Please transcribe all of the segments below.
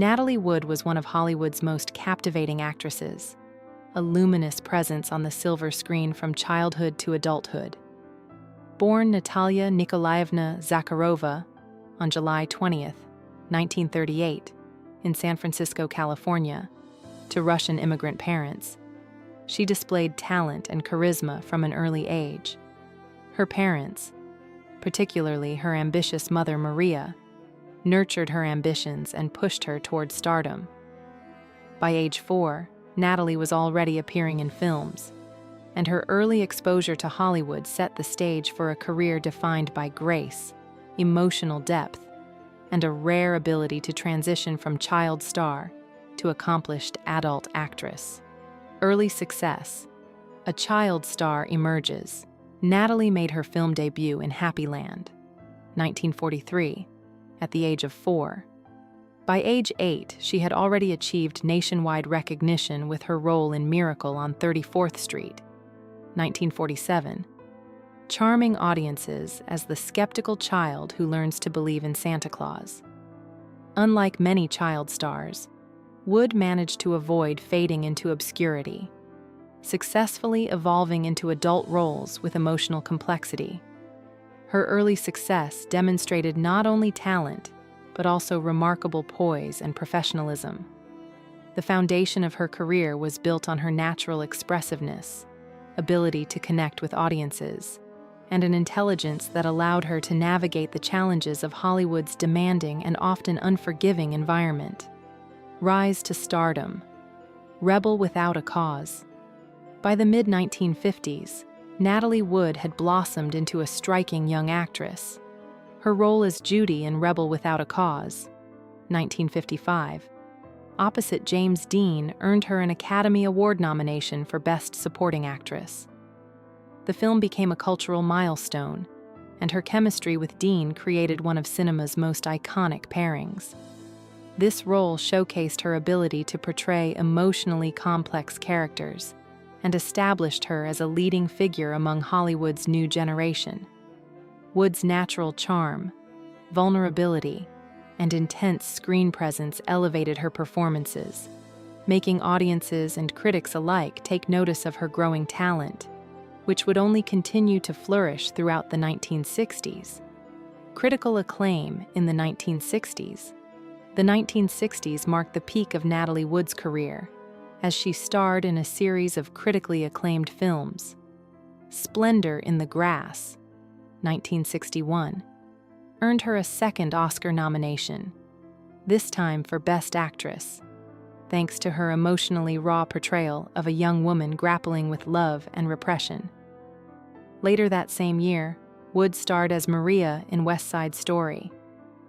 Natalie Wood was one of Hollywood's most captivating actresses, a luminous presence on the silver screen from childhood to adulthood. Born Natalia Nikolaevna Zakharova on July 20th, 1938, in San Francisco, California, to Russian immigrant parents, she displayed talent and charisma from an early age. Her parents, particularly her ambitious mother Maria, nurtured her ambitions and pushed her toward stardom. By age 4, Natalie was already appearing in films, and her early exposure to Hollywood set the stage for a career defined by grace, emotional depth, and a rare ability to transition from child star to accomplished adult actress. Early success. A child star emerges. Natalie made her film debut in Happy Land, 1943, at the age of 4. By age 8, she had already achieved nationwide recognition with her role in Miracle on 34th Street, 1947, charming audiences as the skeptical child who learns to believe in Santa Claus. Unlike many child stars, Wood managed to avoid fading into obscurity, successfully evolving into adult roles with emotional complexity. Her early success demonstrated not only talent, but also remarkable poise and professionalism. The foundation of her career was built on her natural expressiveness, ability to connect with audiences, and an intelligence that allowed her to navigate the challenges of Hollywood's demanding and often unforgiving environment. Rise to stardom. Rebel without a cause. By the mid-1950s, Natalie Wood had blossomed into a striking young actress. Her role as Judy in Rebel Without a Cause, 1955, opposite James Dean, earned her an Academy Award nomination for Best Supporting Actress. The film became a cultural milestone, and her chemistry with Dean created one of cinema's most iconic pairings. This role showcased her ability to portray emotionally complex characters and established her as a leading figure among Hollywood's new generation. Wood's natural charm, vulnerability, and intense screen presence elevated her performances, making audiences and critics alike take notice of her growing talent, which would only continue to flourish throughout the 1960s. Critical acclaim in the 1960s. The 1960s marked the peak of Natalie Wood's career, as she starred in a series of critically acclaimed films. Splendor in the Grass, 1961, earned her a second Oscar nomination, this time for Best Actress, thanks to her emotionally raw portrayal of a young woman grappling with love and repression. Later that same year, Wood starred as Maria in West Side Story,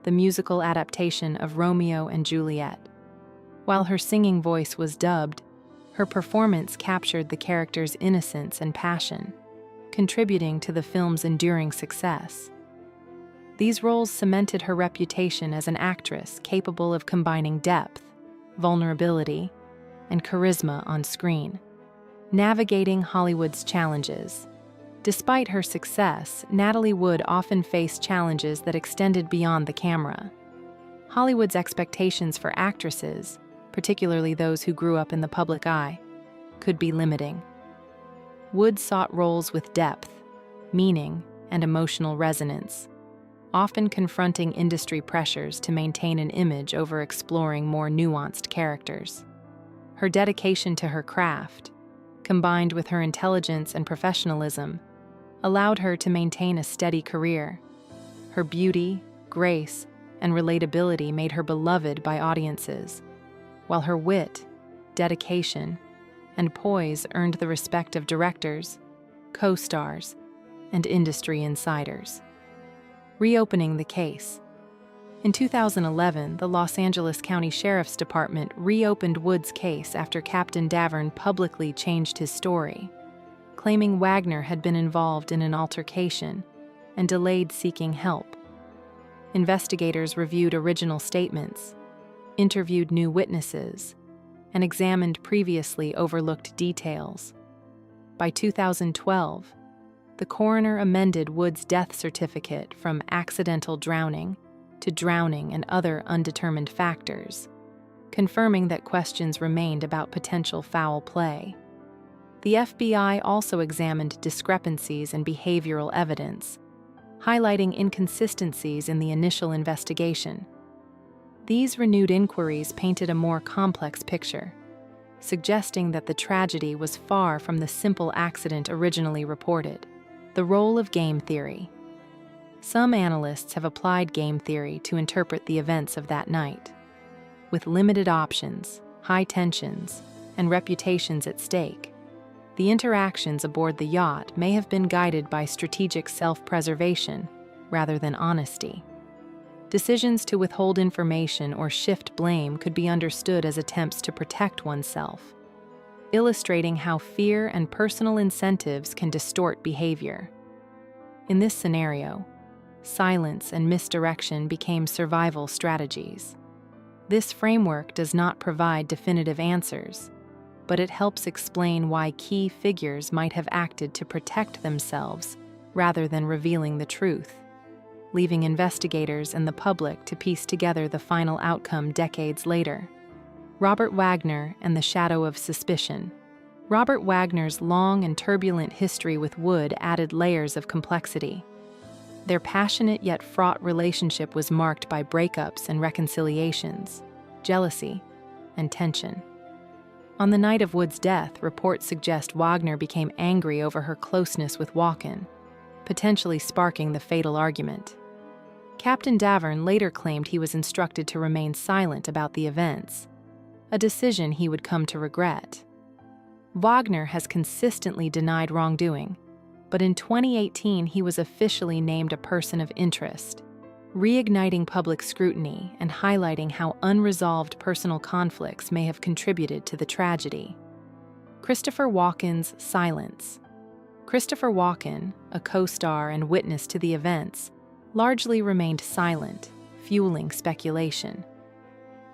the musical adaptation of Romeo and Juliet. While her singing voice was dubbed, her performance captured the character's innocence and passion, contributing to the film's enduring success. These roles cemented her reputation as an actress capable of combining depth, vulnerability, and charisma on screen. Navigating Hollywood's challenges. Despite her success, Natalie Wood often faced challenges that extended beyond the camera. Hollywood's expectations for actresses, particularly those who grew up in the public eye, could be limiting. Wood sought roles with depth, meaning, and emotional resonance, often confronting industry pressures to maintain an image over exploring more nuanced characters. Her dedication to her craft, combined with her intelligence and professionalism, allowed her to maintain a steady career. Her beauty, grace, and relatability made her beloved by audiences, while her wit, dedication, and poise earned the respect of directors, co-stars, and industry insiders. Reopening the case. In 2011, the Los Angeles County Sheriff's Department reopened Wood's case after Captain Davern publicly changed his story, claiming Wagner had been involved in an altercation and delayed seeking help. Investigators reviewed original statements, interviewed new witnesses, and examined previously overlooked details. By 2012, the coroner amended Wood's death certificate from accidental drowning to drowning and other undetermined factors, confirming that questions remained about potential foul play. The FBI also examined discrepancies in behavioral evidence, highlighting inconsistencies in the initial investigation. These renewed inquiries painted a more complex picture, suggesting that the tragedy was far from the simple accident originally reported. The role of game theory. Some analysts have applied game theory to interpret the events of that night. With limited options, high tensions, and reputations at stake, the interactions aboard the yacht may have been guided by strategic self-preservation rather than honesty. Decisions to withhold information or shift blame could be understood as attempts to protect oneself, illustrating how fear and personal incentives can distort behavior. In this scenario, silence and misdirection became survival strategies. This framework does not provide definitive answers, but it helps explain why key figures might have acted to protect themselves rather than revealing the truth, leaving investigators and the public to piece together the final outcome decades later. Robert Wagner and the shadow of suspicion. Robert Wagner's long and turbulent history with Wood added layers of complexity. Their passionate yet fraught relationship was marked by breakups and reconciliations, jealousy, and tension. On the night of Wood's death, reports suggest Wagner became angry over her closeness with Walken, potentially sparking the fatal argument. Captain Davern later claimed he was instructed to remain silent about the events, a decision he would come to regret. Wagner has consistently denied wrongdoing, but in 2018 he was officially named a person of interest, reigniting public scrutiny and highlighting how unresolved personal conflicts may have contributed to the tragedy. Christopher Walken's silence. Christopher Walken, a co-star and witness to the events, largely remained silent, fueling speculation.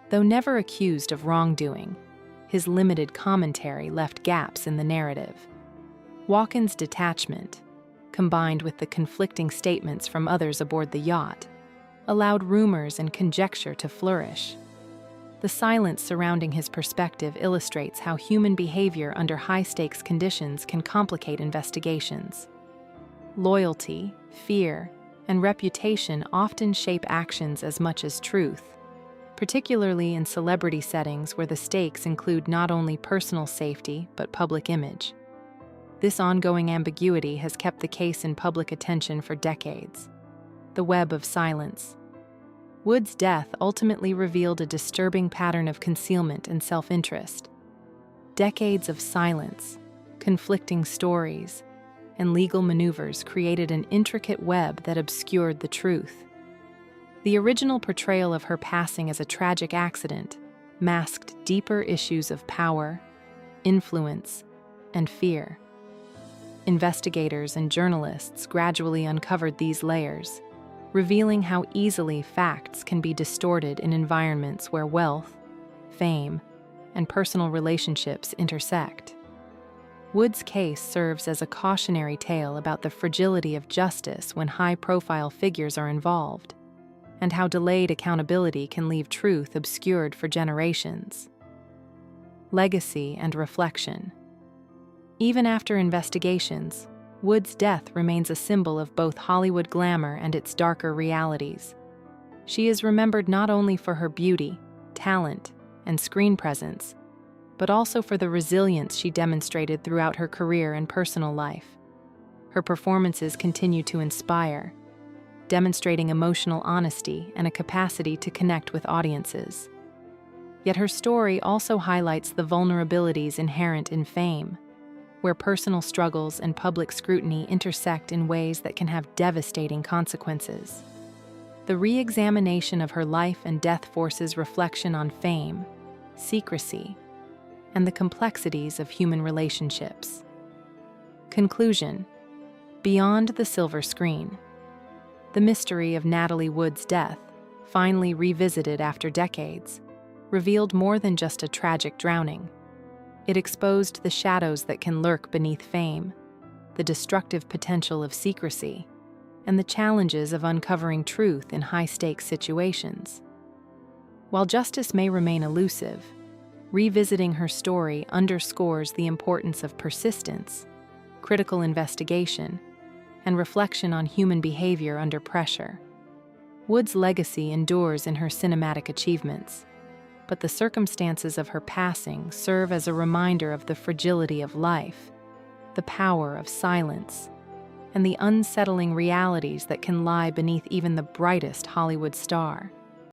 Though never accused of wrongdoing, his limited commentary left gaps in the narrative. Walken's detachment, combined with the conflicting statements from others aboard the yacht, allowed rumors and conjecture to flourish. The silence surrounding his perspective illustrates how human behavior under high-stakes conditions can complicate investigations. Loyalty, fear, and reputation often shape actions as much as truth, particularly in celebrity settings where the stakes include not only personal safety but public image. This ongoing ambiguity has kept the case in public attention for decades. The web of silence. Wood's death ultimately revealed a disturbing pattern of concealment and self-interest. Decades of silence, conflicting stories, and legal maneuvers created an intricate web that obscured the truth. The original portrayal of her passing as a tragic accident masked deeper issues of power, influence, and fear. Investigators and journalists gradually uncovered these layers, revealing how easily facts can be distorted in environments where wealth, fame, and personal relationships intersect. Wood's case serves as a cautionary tale about the fragility of justice when high-profile figures are involved, and how delayed accountability can leave truth obscured for generations. Legacy and reflection. Even after investigations, Wood's death remains a symbol of both Hollywood glamour and its darker realities. She is remembered not only for her beauty, talent, and screen presence, but also for the resilience she demonstrated throughout her career and personal life. Her performances continue to inspire, demonstrating emotional honesty and a capacity to connect with audiences. Yet her story also highlights the vulnerabilities inherent in fame, where personal struggles and public scrutiny intersect in ways that can have devastating consequences. The re-examination of her life and death forces reflection on fame, secrecy, and the complexities of human relationships. Conclusion. Beyond the silver screen. The mystery of Natalie Wood's death, finally revisited after decades, revealed more than just a tragic drowning. It exposed the shadows that can lurk beneath fame, the destructive potential of secrecy, and the challenges of uncovering truth in high-stakes situations. While justice may remain elusive, revisiting her story underscores the importance of persistence, critical investigation, and reflection on human behavior under pressure. Wood's legacy endures in her cinematic achievements, but the circumstances of her passing serve as a reminder of the fragility of life, the power of silence, and the unsettling realities that can lie beneath even the brightest Hollywood star.